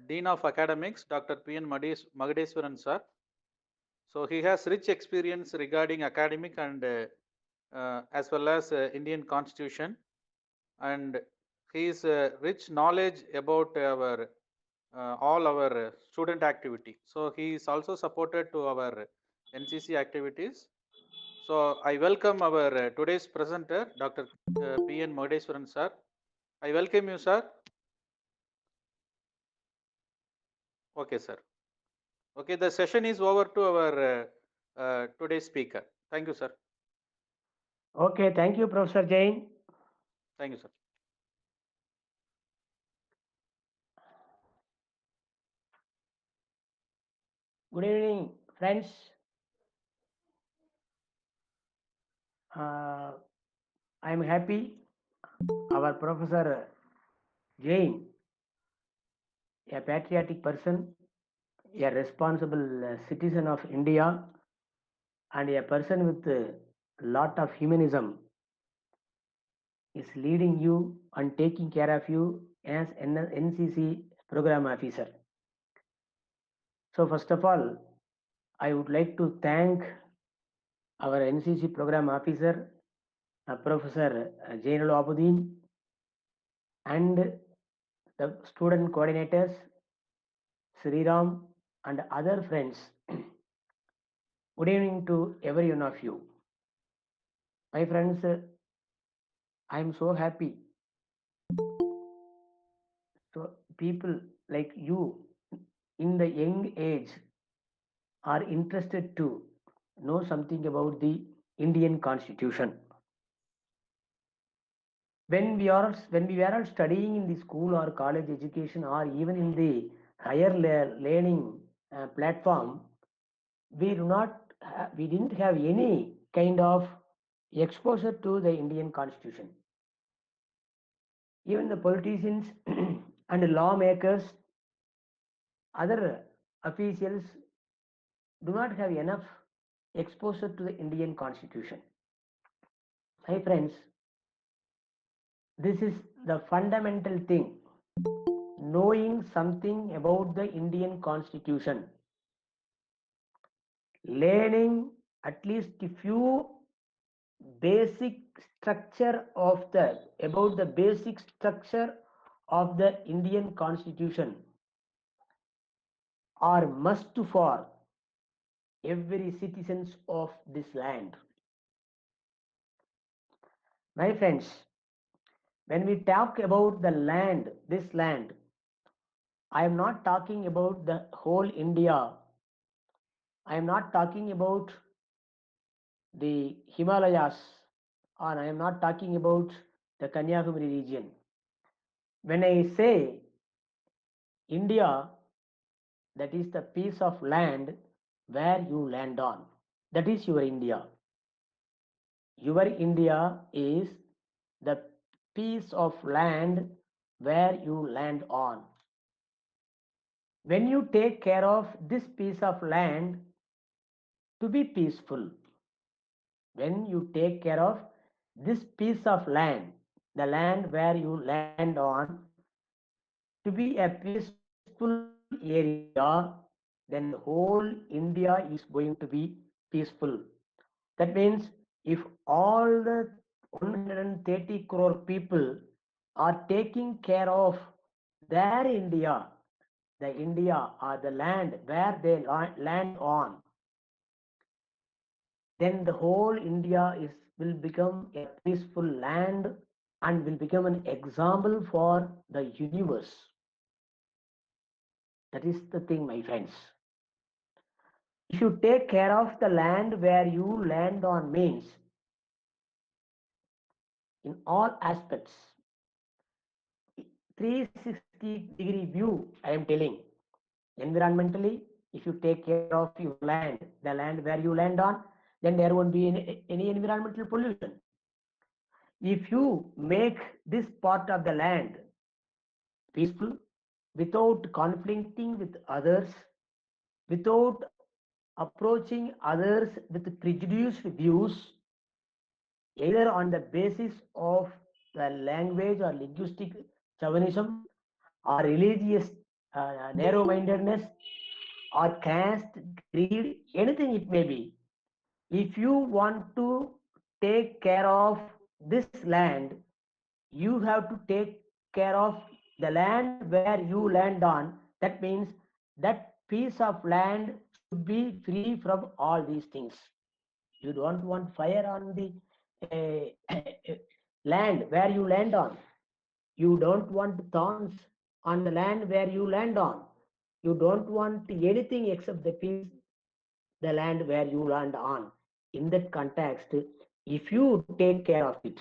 Dean of Academics, Dr. P.N. Magadeswaran sir. So he has rich experience regarding academic and as well as Indian Constitution, and his rich knowledge about our all our student activity. So he is also supported to our NCC activities. So I welcome our today's presenter, Dr. P.N. Magadeswaran sir. I welcome you, sir. Okay, sir. Okay, the session is over to our today's speaker. Thank you, sir. Okay, thank you, Professor Jain. Thank you, sir. Good evening, friends. I am happy our Professor Jain, a patriotic person, a responsible citizen of India, and a person with a lot of humanism, is leading you and taking care of you as NCC program officer. So, first of all, I would like to thank our NCC program officer, Professor Jainul Abudin, and the student coordinators, Sriram, and other friends. Good evening to every one of you. My friends, I am so happy. So, people like you in the young age are interested to know something about the Indian Constitution. When we were studying in the school or college education or even in the higher learning platform, we didn't have any kind of exposure to the Indian Constitution. Even the politicians and lawmakers, other officials do not have enough exposure to the Indian Constitution. My friends, this is the fundamental thing. Knowing something about the Indian Constitution, learning at least a few basic structure of the about the basic structure of the Indian Constitution are must for every citizens of this land. My friends, when we talk about the land, this land, I am not talking about the whole India. I am not talking about the Himalayas, or I am not talking about the Kanyakumari region. When I say India, that is the piece of land where you land on. That is your India. Your India is the piece of land where you land on. When you take care of this piece of land to be peaceful, when you take care of this piece of land, the land where you land on, to be a peaceful area, then the whole India is going to be peaceful. That means if all the 130 crore people are taking care of their India, the India or the land where they land on, then the whole India will become a peaceful land and will become an example for the universe. That is the thing, my friends. If you take care of the land where you land on means in all aspects, 360-degree view, I am telling. Environmentally, if you take care of your land, the land where you land on, then there won't be any environmental pollution. If you make this part of the land peaceful, without conflicting with others, without approaching others with prejudiced views, either on the basis of the language or linguistic chauvinism or religious narrow mindedness, or caste, greed, anything it may be. If you want to take care of this land, you have to take care of the land where you land on. That means that piece of land should be free from all these things. You don't want fire on the land where you land on. You don't want thorns on the land where you land on. You don't want anything except the peace, the land where you land on. In that context, if you take care of it,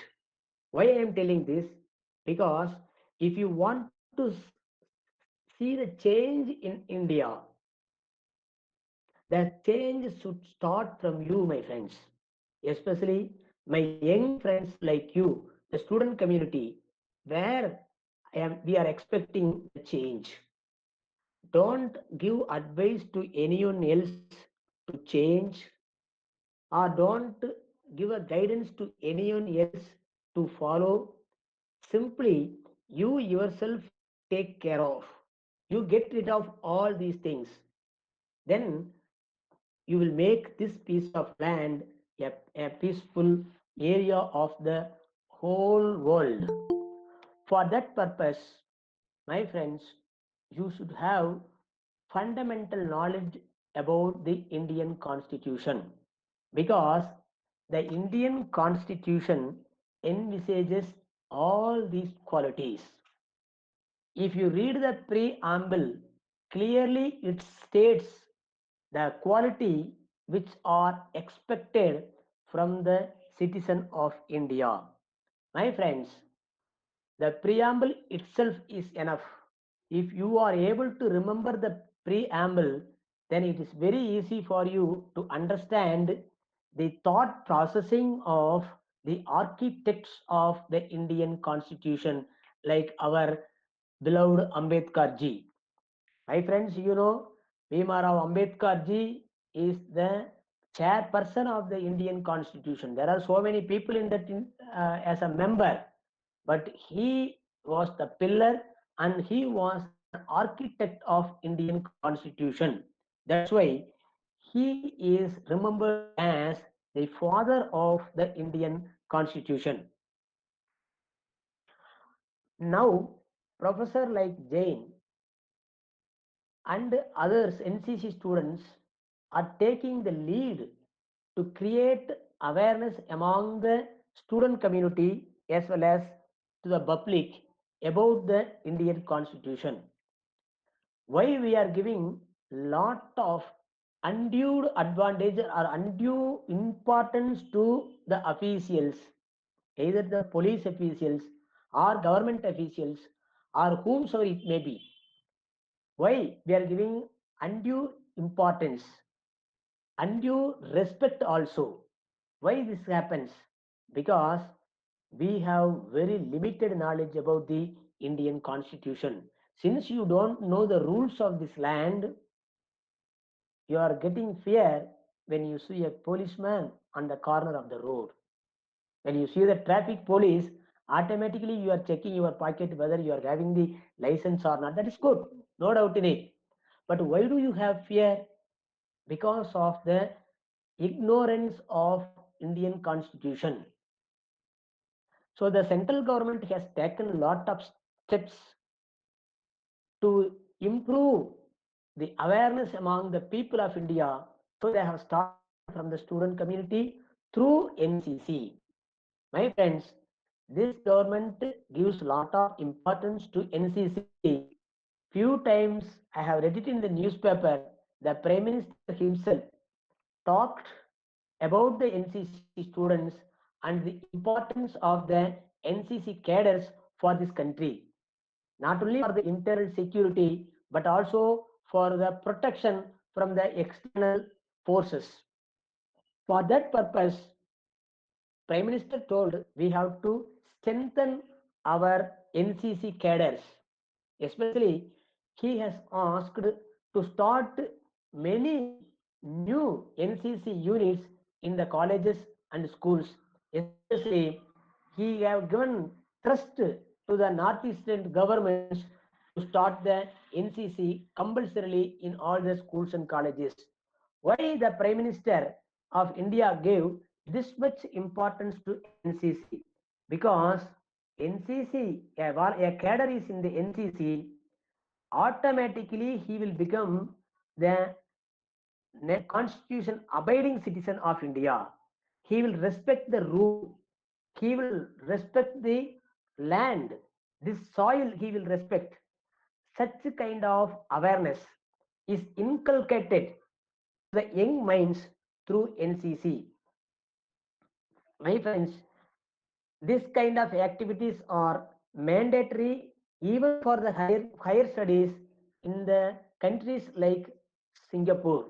why I am telling this? Because if you want to see the change in India, the change should start from you, my friends, especially my young friends like you, the student community, where we are expecting the change. Don't give advice to anyone else to change, or don't give a guidance to anyone else to follow. Simply, you yourself take care of. You get rid of all these things. Then you will make this piece of land a peaceful area of the whole world. For that purpose, my friends, you should have fundamental knowledge about the Indian Constitution, because the Indian Constitution envisages all these qualities. If you read the preamble, clearly it states the quality which are expected from the citizen of India. My friends, the preamble itself is enough. If you are able to remember the preamble, then it is very easy for you to understand the thought processing of the architects of the Indian Constitution, like our beloved Ambedkar ji. My friends, you know, Bhimarao Ambedkar ji is the chairperson of the Indian Constitution. There are so many people in that as a member, but he was the pillar and he was an architect of Indian Constitution. That's why he is remembered as the father of the Indian Constitution. Now, professor like Jain and others NCC students are taking the lead to create awareness among the student community as well as to the public about the Indian Constitution. Why we are giving lot of undue advantage or undue importance to the officials, either the police officials or government officials or whomsoever it may be. Why we are giving undue importance, undue respect also? Why this happens? Because we have very limited knowledge about the Indian Constitution. Since you don't know the rules of this land, you are getting fear when you see a policeman on the corner of the road. When you see the traffic police, automatically you are checking your pocket whether you are having the license or not. That is good, no doubt in it. But why do you have fear? Because of the ignorance of Indian Constitution. So the central government has taken a lot of steps to improve the awareness among the people of India. So they have started from the student community through NCC. My friends, this government gives a lot of importance to NCC. Few times I have read it in the newspaper. The Prime Minister himself talked about the NCC students and the importance of the NCC cadres for this country, not only for the internal security but also for the protection from the external forces. For that purpose, Prime Minister told we have to strengthen our NCC cadres. Especially, he has asked to start many new NCC units in the colleges and schools. Especially, he have given trust to the northeastern governments to start the NCC compulsorily in all the schools and colleges. Why the Prime Minister of India gave this much importance to NCC? Because NCC, a cadre is in the NCC, automatically he will become the constitution abiding citizen of India. He will respect the rule. He will respect the land. This soil he will respect. Such kind of awareness is inculcated to the young minds through NCC. My friends, this kind of activities are mandatory even for the higher studies in the countries like Singapore.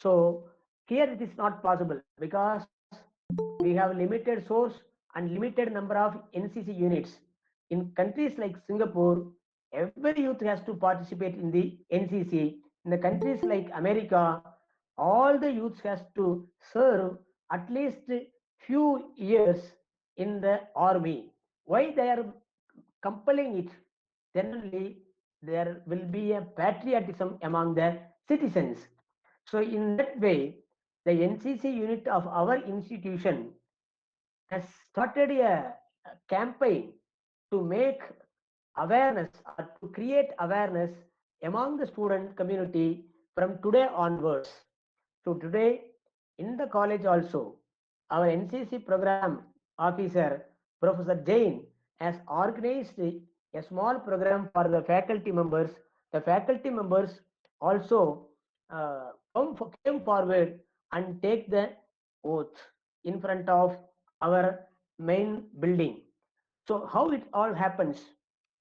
So here it is not possible because we have limited source and limited number of NCC units. In countries like Singapore, every youth has to participate in the NCC. In the countries like America, all the youths has to serve at least few years in the army. Why they are compelling it? Then only there will be a patriotism among the citizens. So in that way, the NCC unit of our institution has started a campaign to make awareness or to create awareness among the student community from today onwards. So today in the college also, our NCC program officer, Professor Jain, has organized a small program for the faculty members. The faculty members also came forward and take the oath in front of our main building. So how it all happens?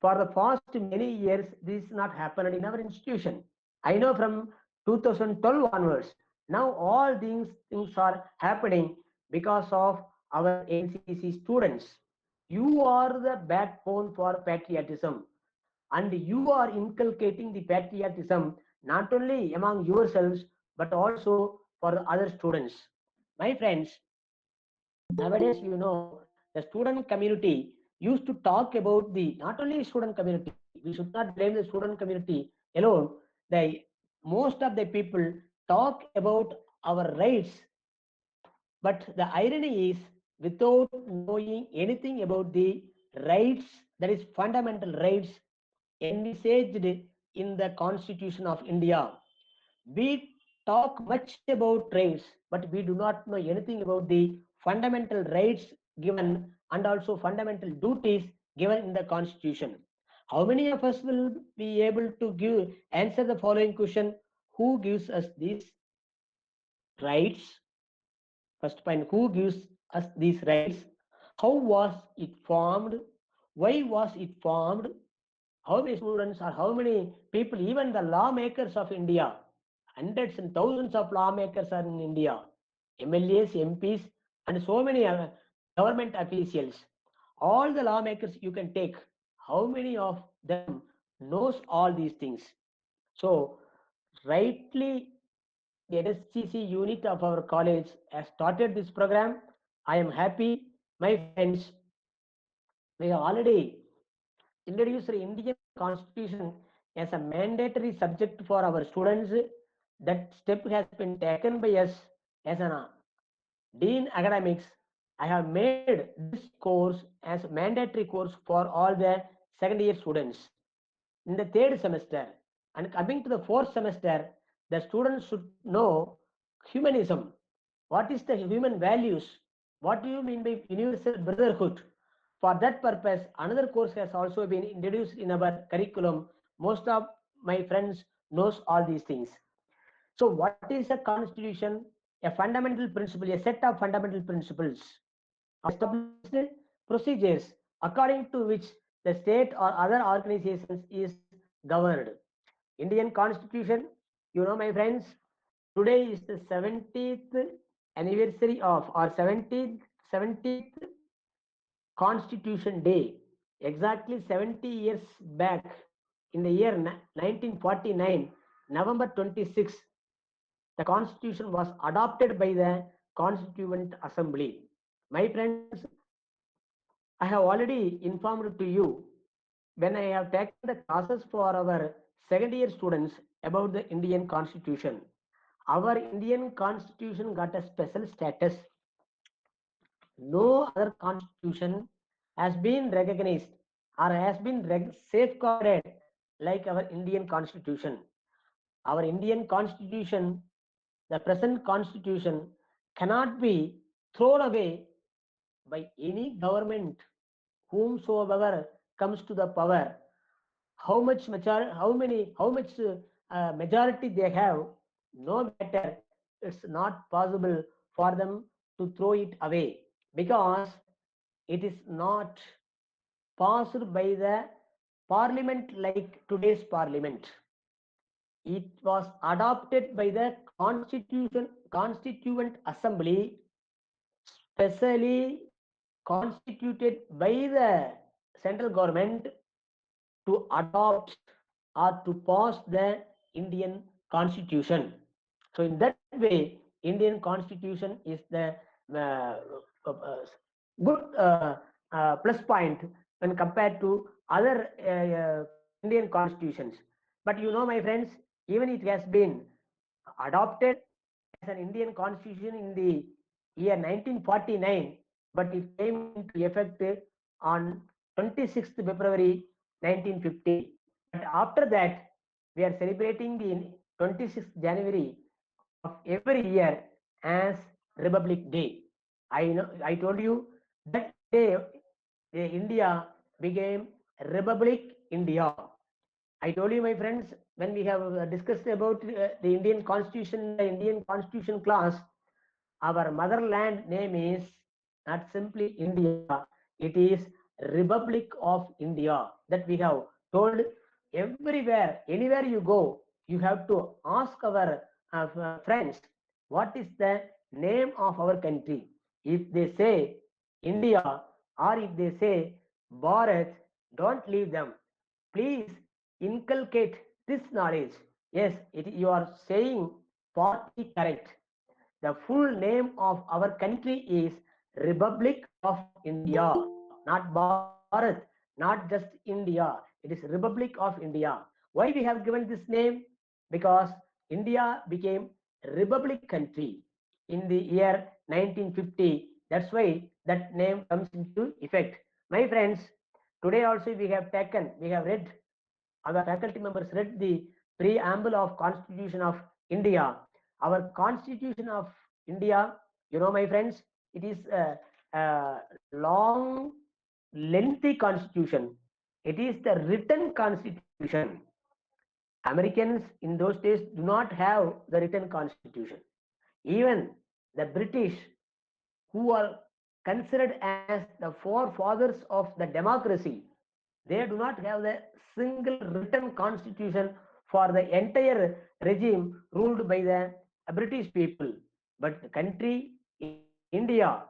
For the past many years, this not happened in our institution. I know from 2012 onwards. Now all these things are happening because of our NCC students. You are the backbone for patriotism, and you are inculcating the patriotism not only among yourselves but also for the other students. My friends, nowadays, the student community used to talk about the not only student community. We should not blame the student community alone. The most of the people talk about our rights, but the irony is, without knowing anything about the rights, that is fundamental rights envisaged in the Constitution of India, we talk much about rights, but we do not know anything about the fundamental rights given and also fundamental duties given in the Constitution. How many of us will be able to give answer the following question? Who gives us these rights? First point, who gives us these rights? How was it formed? Why was it formed? How many students or how many people, even the lawmakers of India, hundreds and thousands of lawmakers are in India, MLAs, MPs, and so many government officials. All the lawmakers you can take, how many of them knows all these things? So, rightly, the NSCC unit of our college has started this program. I am happy, my friends. We have already introduced the Indian Constitution as a mandatory subject for our students. That step has been taken by us as an Dean Academics. I have made this course as mandatory course for all the second year students in the third semester. And coming to the fourth semester, the students should know humanism. What is the human values? What do you mean by universal brotherhood? For that purpose, another course has also been introduced in our curriculum. Most of my friends knows all these things. So what is a constitution? A fundamental principle, a set of fundamental principles, established procedures according to which the state or other organizations is governed. Indian Constitution, my friends, today is the 70th anniversary of or 70th Constitution Day. Exactly 70 years back in the year 1949, November 26, the Constitution was adopted by the Constituent Assembly. My friends, I have already informed to you when I have taken the classes for our second year students about the Indian Constitution, our Indian Constitution got a special status. No other constitution has been recognized or has been safeguarded like our Indian Constitution. Our Indian Constitution, the present Constitution, cannot be thrown away by any government whomsoever comes to the power. How much majority they have, no matter, it's not possible for them to throw it away, because it is not passed by the parliament like today's parliament. It was adopted by the constituent assembly, specially constituted by the central government to adopt or to pass the Indian constitution. So in that way, Indian constitution is the uh, good plus point when compared to other Indian constitutions. But you know, my friends, even it has been adopted as an Indian constitution in the year 1949, but it came into effect on 26th February 1950. But after that, we are celebrating the 26th January of every year as Republic Day. I told you that day India became Republic India. I told you, my friends, when we have discussed about the Indian Constitution, the Indian Constitution class, our motherland name is not simply India, it is Republic of India. That we have told everywhere, anywhere you go, you have to ask our friends, what is the name of our country? If they say India or if they say Bharat, don't leave them. Please inculcate this knowledge. Yes, you are saying partly correct. The full name of our country is Republic of India, not Bharat, not just India. It is Republic of India. Why we have given this name? Because India became Republic country in the year 1950. That's why that name comes into effect. My friends, today also we have read, our faculty members read the preamble of Constitution of India. Our Constitution of India, you know, my friends, it is a long, lengthy constitution. It is the written constitution. Americans in those days do not have the written constitution. Even the British, who are considered as the forefathers of the democracy, they do not have the single written constitution for the entire regime ruled by the British people. But the country India,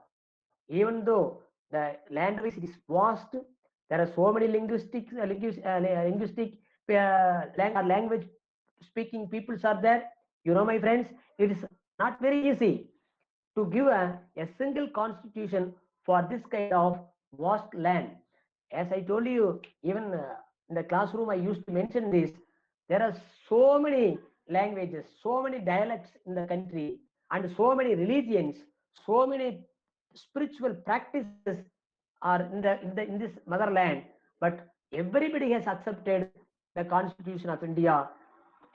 even though the land wise it is vast, there are so many linguistic language speaking peoples are there. You know, my friends, it is not very easy to give a single constitution for this kind of vast land. As I told you, even in the classroom, I used to mention this. There are so many languages, so many dialects in the country, and so many religions, so many spiritual practices are in this motherland. But everybody has accepted the Constitution of India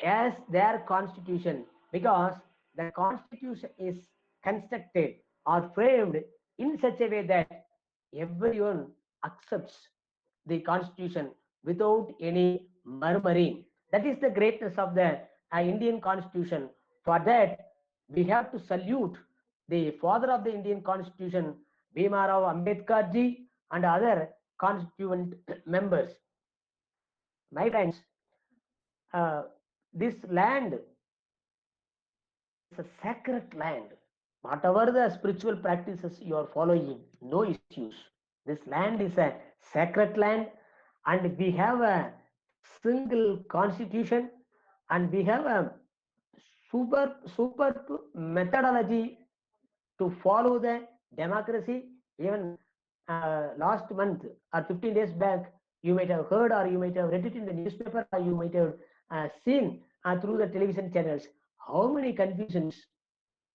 as their constitution, because the constitution is constructed or framed in such a way that everyone accepts the constitution without any murmuring. That is the greatness of the Indian constitution. For that, we have to salute the father of the Indian constitution, Bhima Rao Ambedkar ji, and other constituent members. My friends, this land is a sacred land. Whatever the spiritual practices you are following, no issues. This land is a sacred land, and we have a single constitution, and we have a super methodology to follow the democracy. Even last month or 15 days back, You might have heard, or you might have read it in the newspaper, or you might have seen through the television channels. How many confusions,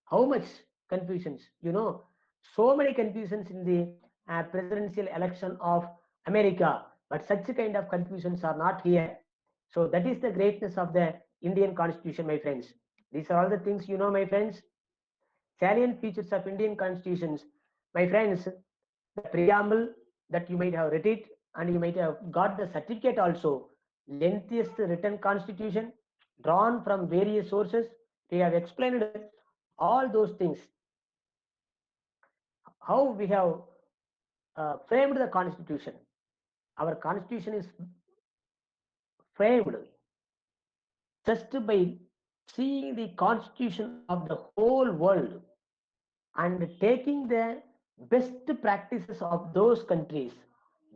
how much confusions, so many confusions in the presidential election of America, but such kind of confusions are not here. So that is the greatness of the Indian constitution, my friends. These are all the things, my friends. Salient features of Indian constitutions, my friends. The preamble that you might have read it, and you might have got the certificate also. Lengthiest written constitution, drawn from various sources. We have explained all those things, how we have framed the constitution. Our constitution is framed just by seeing the constitution of the whole world and taking the best practices of those countries,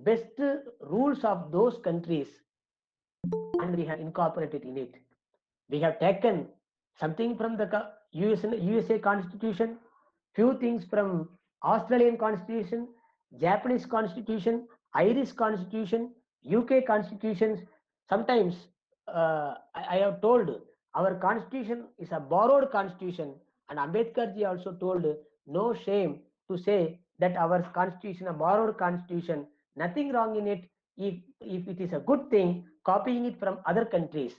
best rules of those countries, and we have incorporated in it. We have taken something from the USA Constitution, few things from Australian Constitution, Japanese Constitution, Irish Constitution, UK Constitutions. Sometimes I have told our Constitution is a borrowed Constitution, and Ambedkar ji also told no shame to say that our Constitution a borrowed Constitution. Nothing wrong in it if it is a good thing copying it from other countries.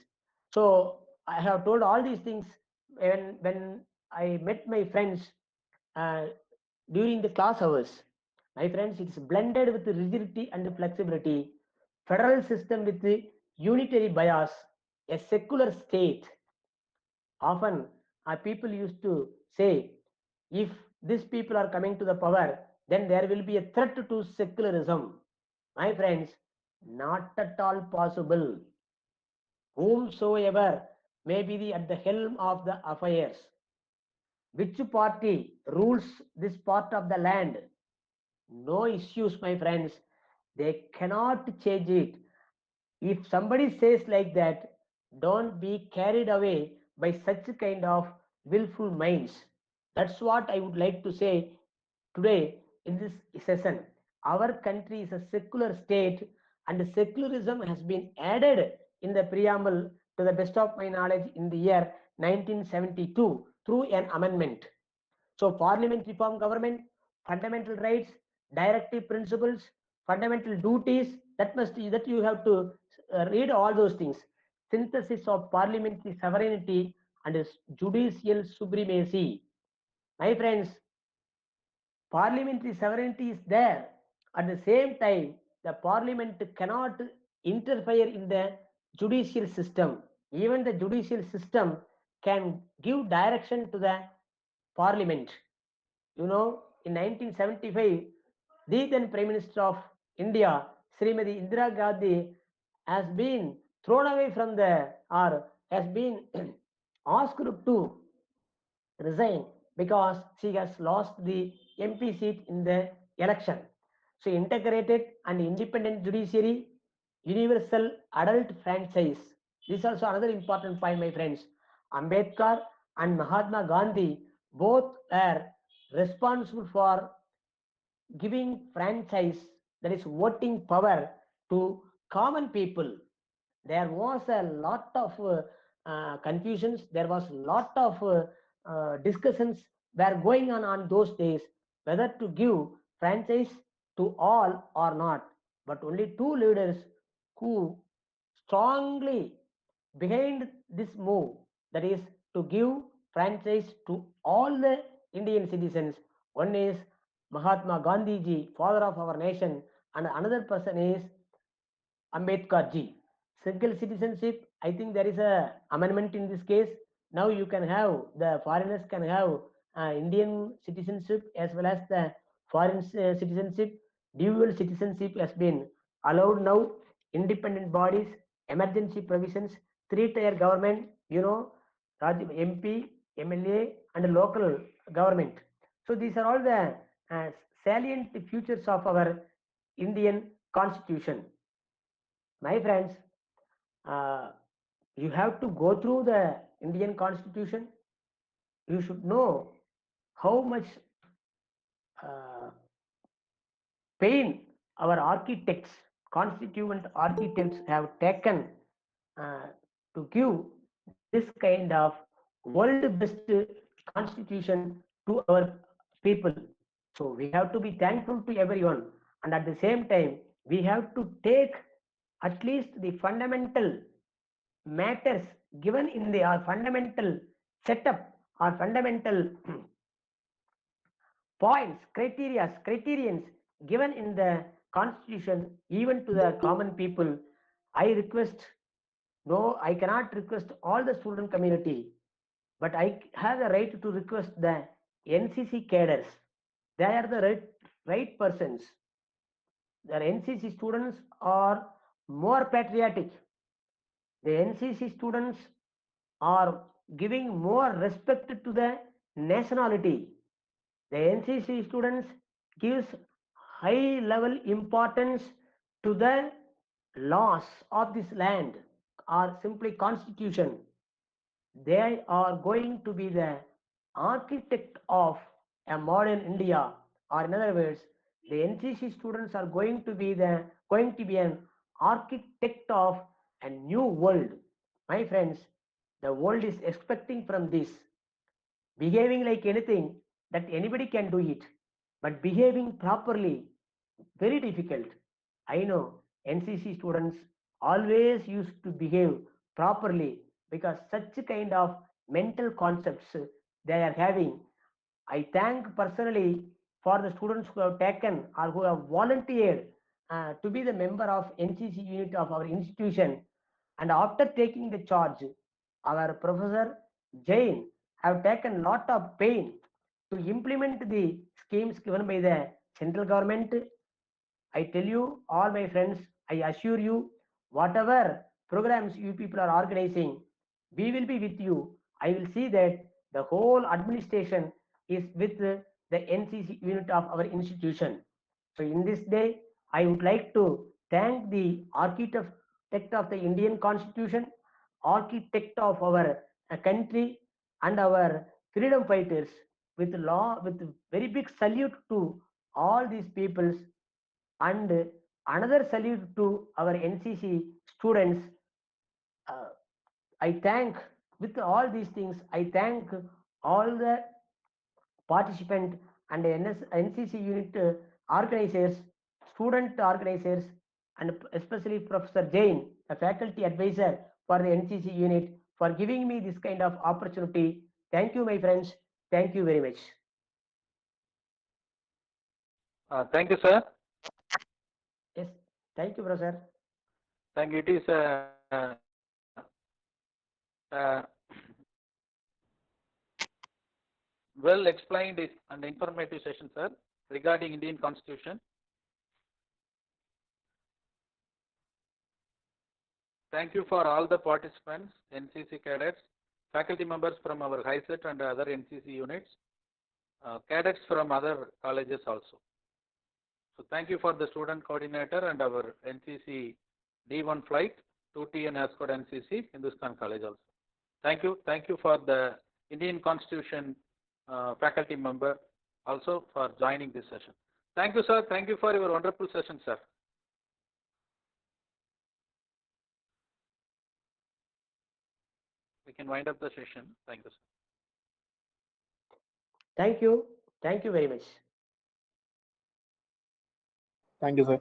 So I have told all these things when I met my friends uh, during the class hours. My friends, it's blended with rigidity and flexibility, federal system with the unitary bias, a secular state. Often, people used to say, if these people are coming to the power, then there will be a threat to secularism. My friends, not at all possible. Whomsoever may be at the helm of the affairs, which party rules this part of the land, no issues, my friends. They cannot change it. If somebody says like that, don't be carried away by such kind of willful minds. That's what I would like to say today in this session. Our country is a secular state, and secularism has been added in the preamble, to the best of my knowledge, in the year 1972 through an amendment. So parliamentary form government, fundamental rights, directive principles, fundamental duties, that you have to read all those things. Synthesis of parliamentary sovereignty and judicial supremacy. My friends, parliamentary sovereignty is there. At the same time, the parliament cannot interfere in the judicial system. Even the judicial system can give direction to the parliament. In 1975, the then Prime Minister of India, Srimati Indira Gandhi, has been thrown away from the, or has been asked to resign because she has lost the MP seat in the election. So, integrated and independent judiciary, universal adult franchise. This is also another important point, my friends. Ambedkar and Mahatma Gandhi both are responsible for giving franchise, that is voting power, to common people. There was a lot of confusions, there was a lot of discussions were going on those days, whether to give franchise to all or not. But only two leaders who strongly behind this move, that is to give franchise to all the Indian citizens. One is Mahatma Gandhi ji, father of our nation, and another person is Ambedkar ji. Single citizenship, I think there is a amendment in this case. Now you can have, the foreigners can have Indian citizenship as well as the foreign citizenship. Dual citizenship has been allowed now. Independent bodies, emergency provisions, three-tier government, MP, MLA, and local government. So these are all the salient features of our Indian constitution. My friends, uh, you have to go through the Indian constitution. You should know how much uh, pain our architects constituent architects have taken to give this kind of world best constitution to our people. So we have to be thankful to everyone, and at the same time we have to take at least the fundamental matters given in the our fundamental setup or fundamental points, criterions given in the constitution, even to the common people. I request, no, I cannot request all the student community, but I have the right to request the NCC cadres. They are the right persons. The NCC students are more patriotic. The NCC students are giving more respect to the nationality. The NCC students gives high level importance to the laws of this land or simply constitution. They are going to be the architect of a modern India, or in other words, the NCC students are going to be an architect of a new world. My friends, the world is expecting from this. Behaving like anything, that anybody can do it, but behaving properly, very difficult. I know NCC students always used to behave properly because such kind of mental concepts they are having. I thank personally for the students who have taken or who have volunteered to be the member of NCC unit of our institution. And after taking the charge, our Professor Jain have taken lot of pain to implement the schemes given by the central government. I tell you, all my friends, I assure you, whatever programs you people are organizing, we will be with you. I will see that the whole administration is with the NCC unit of our institution. So, in this day, I would like to thank the architect of the Indian Constitution, architect of our country, and our freedom fighters with very big salute to all these peoples, and another salute to our NCC students. Uh, I thank, with all these things, I thank all the participant and NCC unit organizers, student organizers, and especially Professor Jain, the faculty advisor for the NCC unit, for giving me this kind of opportunity. Thank you, my friends. Thank you very much. Thank you, sir. Yes, thank you, Professor. Thank you. It is well explained and informative session, sir, regarding Indian Constitution. Thank you for all the participants, NCC cadets, faculty members from our HiSET and other NCC units, cadets from other colleges also. So thank you for the student coordinator and our NCC D1 flight, 2TN ASCOD NCC, Hindustan College also. Thank you. Thank you for the Indian Constitution faculty member also for joining this session. Thank you, sir. Thank you for your wonderful session, sir. We can wind up the session. Thank you, sir. Thank you. Thank you very much. Thank you, sir.